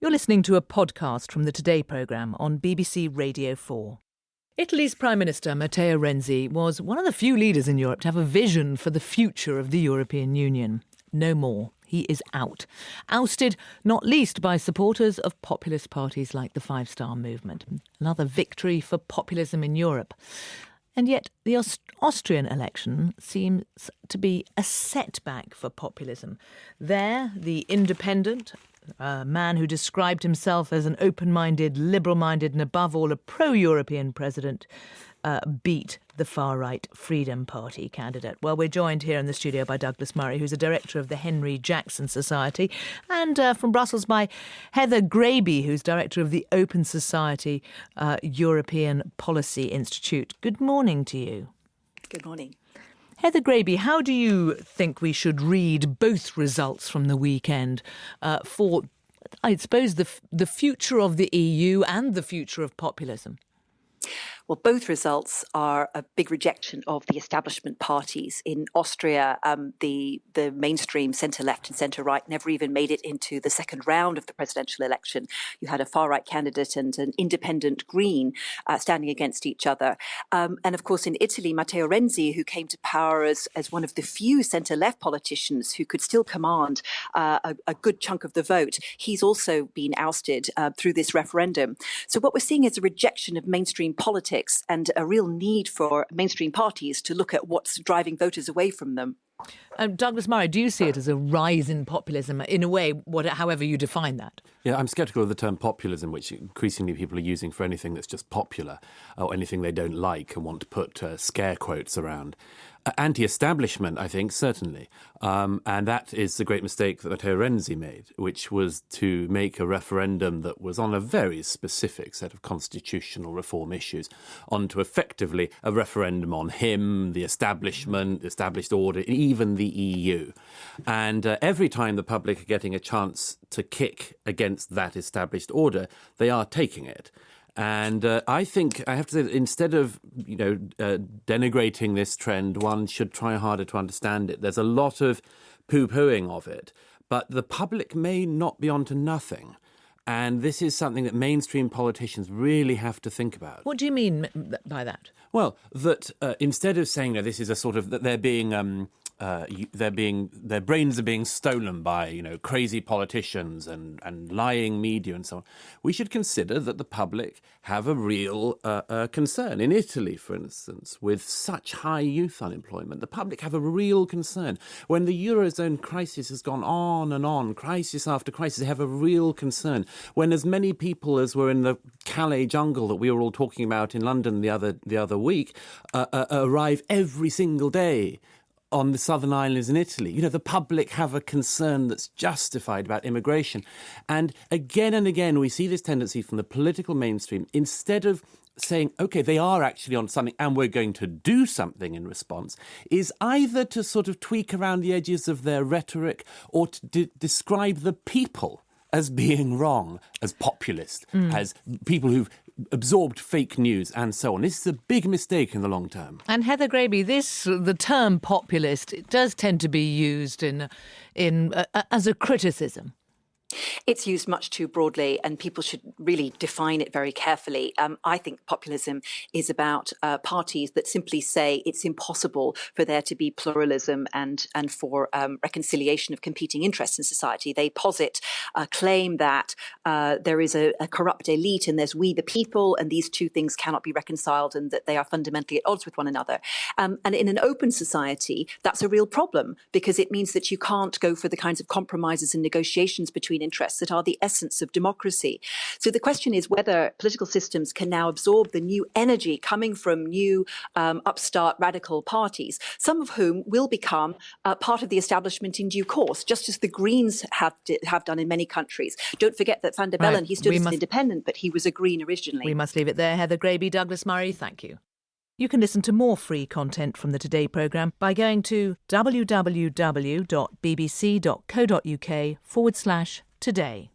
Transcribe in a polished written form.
You're listening to a podcast from the Today programme on BBC Radio 4. Italy's Prime Minister Matteo Renzi was one of the few leaders in Europe to have a vision for the future of the European Union. No more. He is out. Ousted not least by supporters of populist parties like the Five Star Movement. Another victory for populism in Europe. And yet the Austrian election seems to be a setback for populism. There, the independent, a man who described himself as an open-minded, liberal-minded and above all a pro-European president, beat the far-right Freedom Party candidate. Well, we're joined here in the studio by Douglas Murray, who's a director of the Henry Jackson Society, and from Brussels by Heather Graby, who's director of the Open Society European Policy Institute. Good morning to you. Good morning. Heather Graby, how do you think we should read both results from the weekend for, I suppose, the future of the EU and the future of populism? Well, both results are a big rejection of the establishment parties. In Austria, the mainstream centre-left and centre-right never even made it into the second round of the presidential election. You had a far-right candidate and an independent Green standing against each other. And of course, in Italy, Matteo Renzi, who came to power as one of the few centre-left politicians who could still command a good chunk of the vote, he's also been ousted through this referendum. So what we're seeing is a rejection of mainstream politics and a real need for mainstream parties to look at what's driving voters away from them. Douglas Murray, do you see it as a rise in populism, in a way, however you define that? Yeah, I'm sceptical of the term populism, which increasingly people are using for anything that's just popular or anything they don't like and want to put scare quotes around. Anti-establishment, I think, certainly. And that is the great mistake that Matteo Renzi made, which was to make a referendum that was on a very specific set of constitutional reform issues, onto effectively a referendum on him, the establishment, the established order, even the EU. And every time the public are getting a chance to kick against that established order, they are taking it. And I think, I have to say, that instead of, denigrating this trend, one should try harder to understand it. There's a lot of poo-pooing of it, but the public may not be onto nothing. And this is something that mainstream politicians really have to think about. What do you mean by that? Well, that instead of saying, no, this is a sort of, that their brains are being stolen by, crazy politicians and lying media and so on, we should consider that the public have a real concern. In Italy, for instance, with such high youth unemployment, the public have a real concern. When the Eurozone crisis has gone on, crisis after crisis, they have a real concern. When as many people as were in the Calais jungle that we were all talking about in London the other week arrive every single day on the southern islands in Italy. The public have a concern that's justified about immigration. And again, we see this tendency from the political mainstream, instead of saying, OK, they are actually on something and we're going to do something in response, is either to sort of tweak around the edges of their rhetoric or to describe the people as being wrong, as populist, as people who've absorbed fake news and so on. This is a big mistake in the long term. And Heather Graby, the term populist, it does tend to be used as a criticism. It's used much too broadly, and people should really define it very carefully. I think populism is about parties that simply say it's impossible for there to be pluralism and for reconciliation of competing interests in society. They posit a claim that there is a corrupt elite and there's we the people, and these two things cannot be reconciled and that they are fundamentally at odds with one another. And in an open society, that's a real problem, because it means that you can't go for the kinds of compromises and negotiations between interests that are the essence of democracy. So the question is whether political systems can now absorb the new energy coming from new upstart radical parties, some of whom will become part of the establishment in due course, just as the Greens have done in many countries. Don't forget that Van der Bellen, he stood as an independent, but he was a Green originally. We must leave it there. Heather Graby, Douglas Murray, thank you. You can listen to more free content from the Today programme by going to www.bbc.co.uk/today.